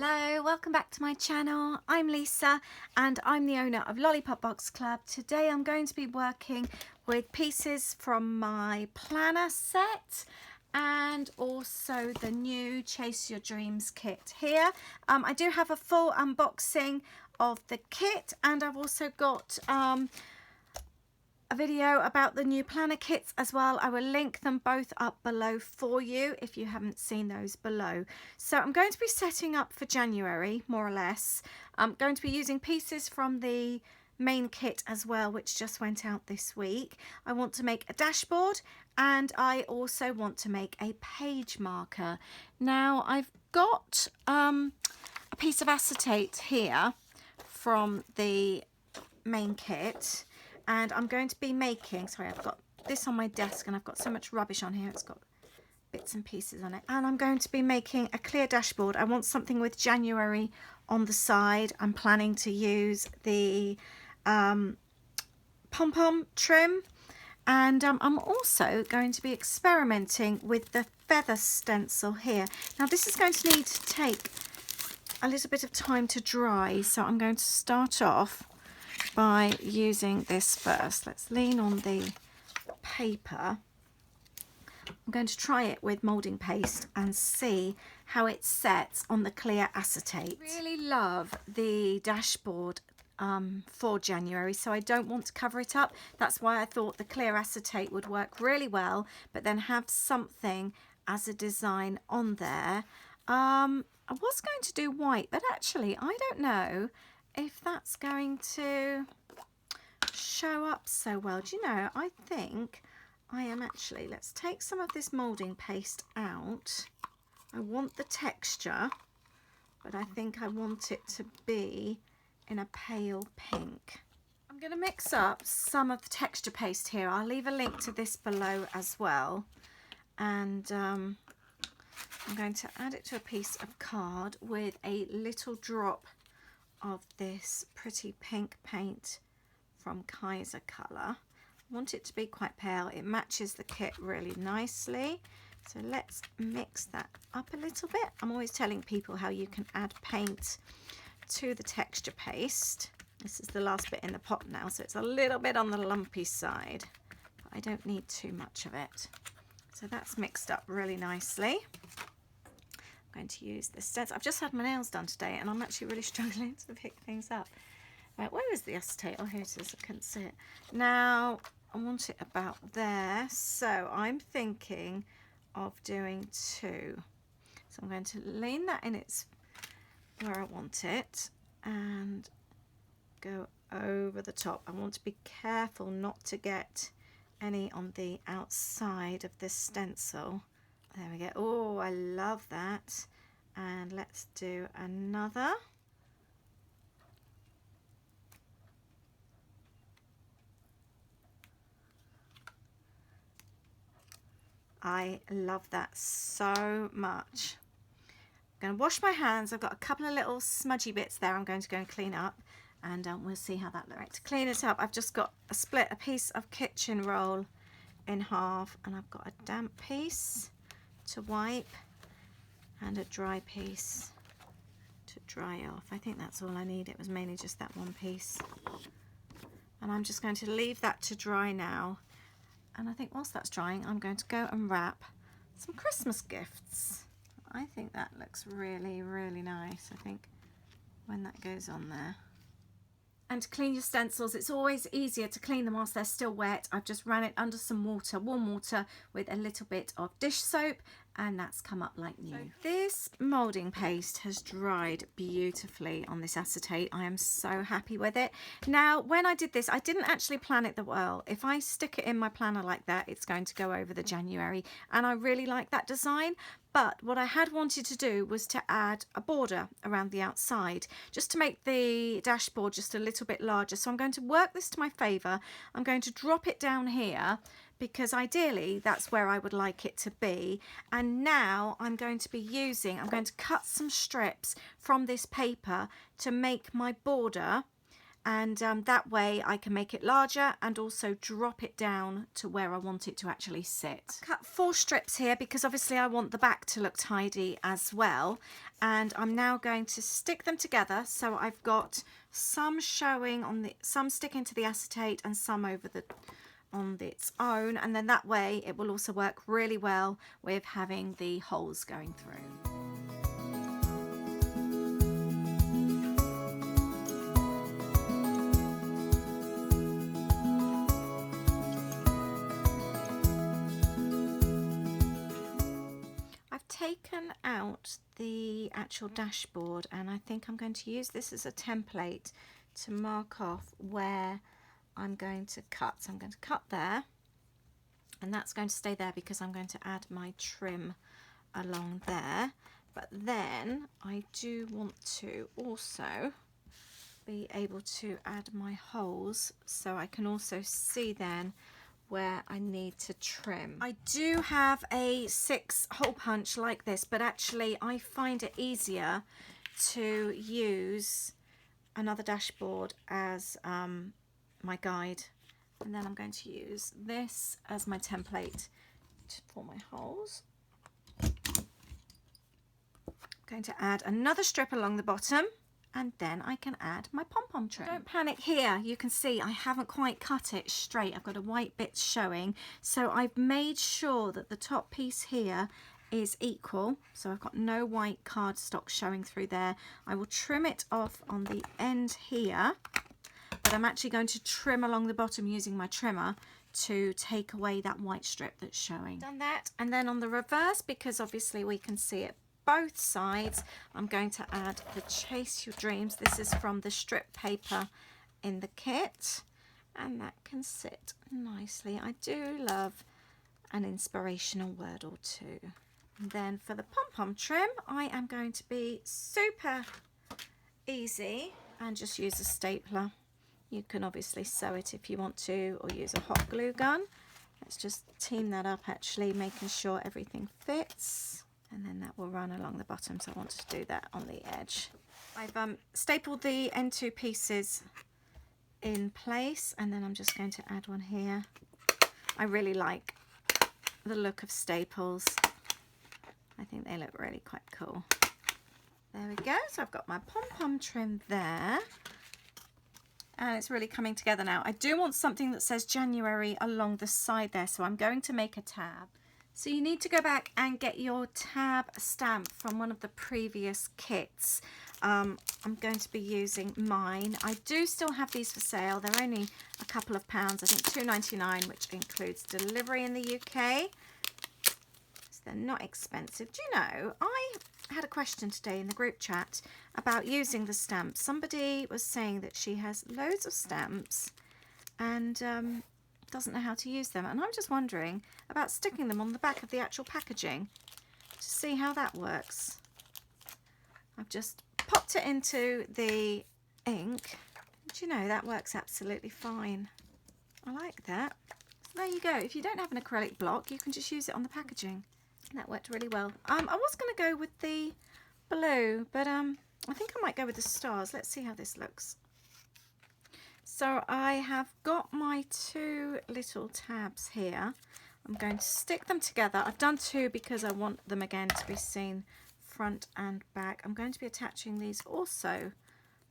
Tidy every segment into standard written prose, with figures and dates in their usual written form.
Hello, welcome back to my channel. I'm Lisa and I'm the owner of Lollipop Box Club. Today I'm going to be working with pieces from my planner set and also the new Chase Your Dreams kit here. I do have a full unboxing of the kit, and I've also got a video about the new planner kits as well. I will link them both up below for you if you haven't seen those below. So I'm going to be setting up for January, more or less. I'm going to be using pieces from the main kit as well, which just went out this week. I want to make a dashboard, and I also want to make a page marker. Now I've got a piece of acetate here from the main kit, and I'm going to be making, sorry, I've got this on my desk and I've got so much rubbish on here, it's got bits and pieces on it. And I'm going to be making a clear dashboard. I want something with January on the side. I'm planning to use the pom-pom trim, and I'm also going to be experimenting with the feather stencil here. Now this is going to need to take a little bit of time to dry, so I'm going to start off by using this first. Let's lean on the paper. I'm going to try it with moulding paste and see how it sets on the clear acetate. I really love the dashboard for January, so I don't want to cover it up. That's why I thought the clear acetate would work really well, but then have something as a design on there. I was going to do white, but actually I don't know if that's going to show up so well. Do you know, I think I am actually, let's take some of this moulding paste out. I want the texture, but I think I want it to be in a pale pink. I'm going to mix up some of the texture paste here. I'll leave a link to this below as well, and I'm going to add it to a piece of card with a little drop of this pretty pink paint from Kaiser Colour. I want it to be quite pale. It matches the kit really nicely. So let's mix that up a little bit. I'm always telling people how you can add paint to the texture paste. This is the last bit in the pot now, so it's a little bit on the lumpy side, but I don't need too much of it. So that's mixed up really nicely. I'm going to use this stencil. I've just had my nails done today and I'm actually really struggling to pick things up. Right, where is the acetate? Oh, here it is. I couldn't see it. Now, I want it about there. So I'm thinking of doing two. So I'm going to lean that in its where I want it and go over the top. I want to be careful not to get any on the outside of this stencil. There we go. Oh, I love that. And let's do another. I love that so much. I'm going to wash my hands. I've got a couple of little smudgy bits there I'm going to go and clean up, and we'll see how that looks. Right, to clean it up, I've just got a piece of kitchen roll in half, and I've got a damp piece to wipe and a dry piece to dry off. I think that's all I need. It was mainly just that one piece, and I'm just going to leave that to dry now. And I think whilst that's drying, I'm going to go and wrap some Christmas gifts. I think that looks really, really nice, I think, when that goes on there. And to clean your stencils, it's always easier to clean them whilst they're still wet. I've just ran it under some water, warm water, with a little bit of dish soap, and that's come up like new. So this moulding paste has dried beautifully on this acetate. I am so happy with it. Now, when I did this, I didn't actually plan it that well. If I stick it in my planner like that, it's going to go over the January, and I really like that design. But what I had wanted to do was to add a border around the outside, just to make the dashboard just a little bit larger. So I'm going to work this to my favour. I'm going to drop it down here, because ideally that's where I would like it to be. And now I'm going to cut some strips from this paper to make my border, and that way I can make it larger and also drop it down to where I want it to actually sit. I've cut 4 strips here because obviously I want the back to look tidy as well, and I'm now going to stick them together so I've got some showing on the, some sticking to the acetate and some over the on its own, and then that way it will also work really well with having the holes going through. Taken out the actual dashboard, and I think I'm going to use this as a template to mark off where I'm going to cut. So I'm going to cut there, and that's going to stay there because I'm going to add my trim along there. But then I do want to also be able to add my holes so I can also see then where I need to trim. I do have a 6-hole punch like this, but actually I find it easier to use another dashboard as my guide, and then I'm going to use this as my template for my holes. I'm going to add another strip along the bottom, and then I can add my pom-pom trim. Don't panic here, you can see I haven't quite cut it straight. I've got a white bit showing, so I've made sure that the top piece here is equal, so I've got no white cardstock showing through there. I will trim it off on the end here, but I'm actually going to trim along the bottom using my trimmer to take away that white strip that's showing. Done that, and then on the reverse, because obviously we can see it both sides, I'm going to add the Chase Your Dreams. This is from the strip paper in the kit, and that can sit nicely. I do love an inspirational word or two. And then for the pom-pom trim, I am going to be super easy and just use a stapler. You can obviously sew it if you want to, or use a hot glue gun. Let's just team that up, actually making sure everything fits. And then that will run along the bottom, so I wanted to do that on the edge. I've stapled the end 2 pieces in place, and then I'm just going to add one here. I really like the look of staples. I think they look really quite cool. There we go, so I've got my pom-pom trim there, and it's really coming together now. I do want something that says January along the side there, so I'm going to make a tab. So you need to go back and get your tab stamp from one of the previous kits. I'm going to be using mine. I do still have these for sale. They're only a couple of pounds, I think £2.99, which includes delivery in the UK. So they're not expensive. Do you know, I had a question today in the group chat about using the stamps. Somebody was saying that she has loads of stamps and doesn't know how to use them, and I'm just wondering about sticking them on the back of the actual packaging to see how that works. I've just popped it into the ink. Do you know, that works absolutely fine. I like that. So there you go. If you don't have an acrylic block, you can just use it on the packaging. That worked really well. I was going to go with the blue, but I think I might go with the stars. Let's see how this looks. So I have got my 2 little tabs here. I'm going to stick them together. I've done 2 because I want them again to be seen front and back. I'm going to be attaching these also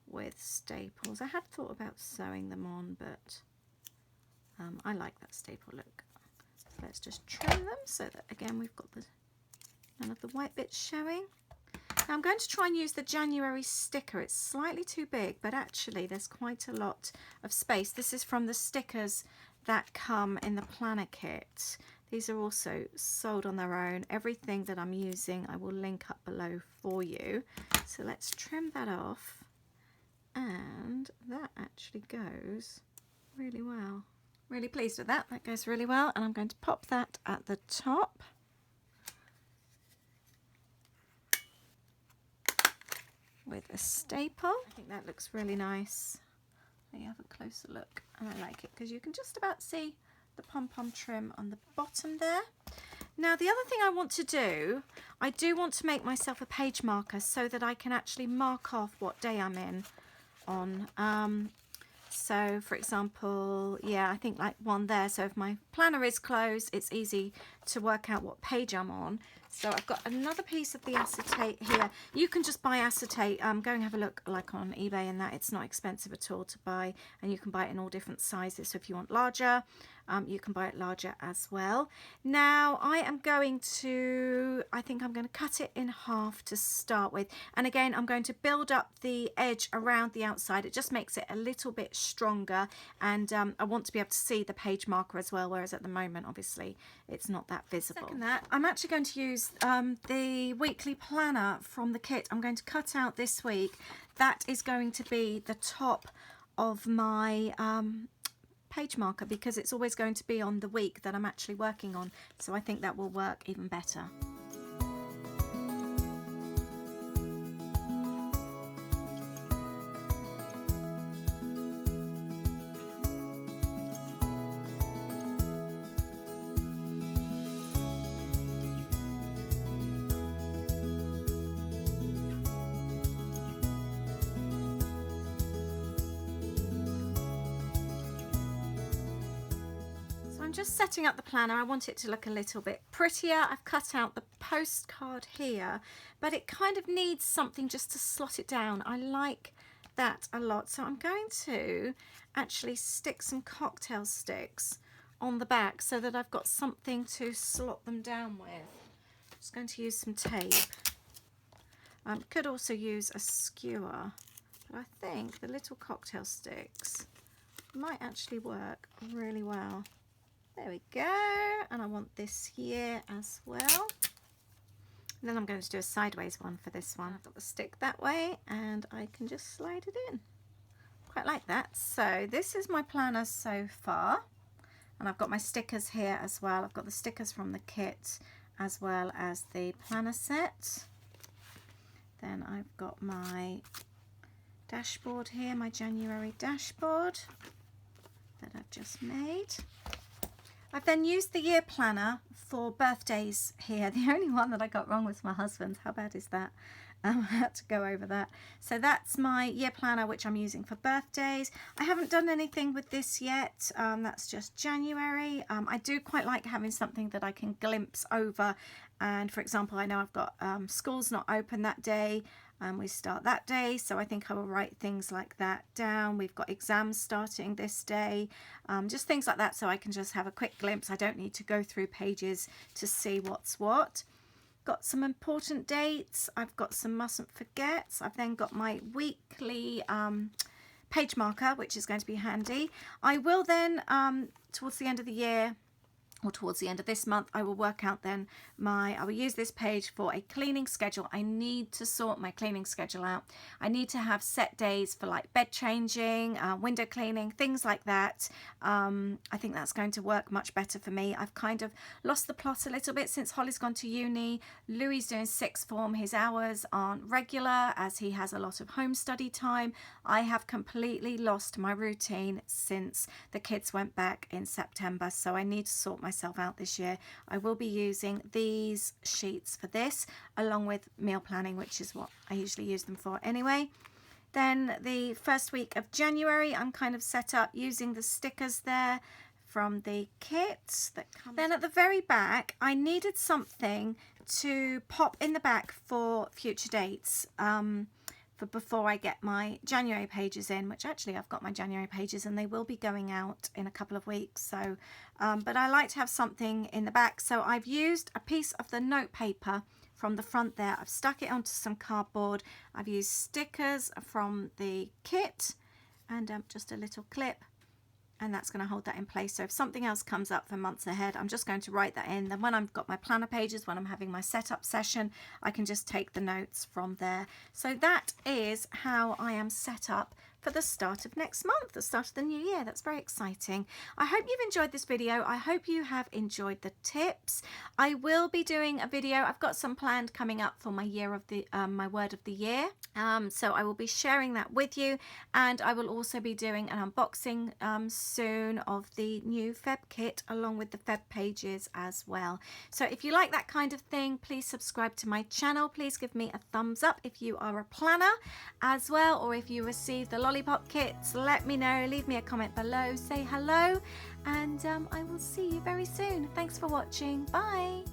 with staples. I had thought about sewing them on, but I like that staple look. So let's just trim them so that again we've got none of the white bits showing. Now I'm going to try and use the January sticker. It's slightly too big, but actually there's quite a lot of space. This is from the stickers that come in the planner kit. These are also sold on their own. Everything that I'm using I will link up below for you. So let's trim that off, and that actually goes really well. Really pleased with that. That goes really well, and I'm going to pop that at the top. With a staple. I think that looks really nice. Let me have a closer look, and I like it because you can just about see the pom-pom trim on the bottom there. Now the other thing I want to do, I do want to make myself a page marker so that I can actually mark off what day I'm in on. So for example, yeah, I think like one there. So if my planner is closed, it's easy to work out what page I'm on. So I've got another piece of the acetate here. You can just buy acetate. Go and have a look like on eBay and that. It's not expensive at all to buy, and you can buy it in all different sizes. So if you want larger, you can buy it larger as well. Now I think I'm going to cut it in half to start with. And again, I'm going to build up the edge around the outside. It just makes it a little bit stronger. And I want to be able to see the page marker as well, whereas at the moment, obviously, it's not that visible. Second that, I'm actually going to use the weekly planner from the kit. I'm going to cut out this week. That is going to be the top of my page marker, because it's always going to be on the week that I'm actually working on. So I think that will work even better. I'm just setting up the planner. I want it to look a little bit prettier. I've cut out the postcard here, but it kind of needs something just to slot it down. I like that a lot. So I'm going to actually stick some cocktail sticks on the back so that I've got something to slot them down with. I'm just going to use some tape. Could also use a skewer, but I think the little cocktail sticks might actually work really well. There we go, and I want this here as well. And then I'm going to do a sideways one for this one. I've got the stick that way and I can just slide it in. Quite like that. So this is my planner so far, and I've got my stickers here as well. I've got the stickers from the kit as well as the planner set. Then I've got my dashboard here, my January dashboard that I've just made. I've then used the year planner for birthdays here. The only one that I got wrong was my husband's. How bad is that? I had to go over that. So that's my year planner, which I'm using for birthdays. I haven't done anything with this yet. That's just January. I do quite like having something that I can glimpse over. And for example, I know I've got schools not open that day. We start that day, so I think I will write things like that down. We've got exams starting this day, just things like that, so I can just have a quick glimpse. I don't need to go through pages to see what's what. Got some important dates. I've got some mustn't forgets. I've then got my weekly page marker, which is going to be handy. I will then, towards the end of the year, or towards the end of this month, I will work out then I will use this page for a cleaning schedule. I need to sort my cleaning schedule out. I need to have set days for like bed changing, window cleaning, things like that. I think that's going to work much better for me. I've kind of lost the plot a little bit since Holly's gone to uni. Louis doing sixth form. His hours aren't regular as he has a lot of home study time. I have completely lost my routine since the kids went back in September, so I need to sort myself out this year. I will be using these sheets for this, along with meal planning, which is what I usually use them for anyway. Then the first week of January, I'm kind of set up using the stickers there from the kit that comes. Then at the very back, I needed something to pop in the back for future dates. For before I get my January pages in, which actually I've got my January pages and they will be going out in a couple of weeks. So, but I like to have something in the back. So I've used a piece of the note paper from the front there. I've stuck it onto some cardboard. I've used stickers from the kit and just a little clip. And that's going to hold that in place. So if something else comes up for months ahead, I'm just going to write that in. Then when I've got my planner pages, when I'm having my setup session, I can just take the notes from there. So that is how I am set up for the start of next month, the start of the new year. That's very exciting. I hope you've enjoyed this video. I hope you have enjoyed the tips. I will be doing a video. I've got some planned coming up for my my word of the year. So I will be sharing that with you, and I will also be doing an unboxing soon of the new Feb kit along with the Feb pages as well. So if you like that kind of thing, please subscribe to my channel. Please give me a thumbs up if you are a planner as well, or if you receive the lollipop kits, let me know, leave me a comment below, say hello, and I will see you very soon. Thanks for watching. Bye.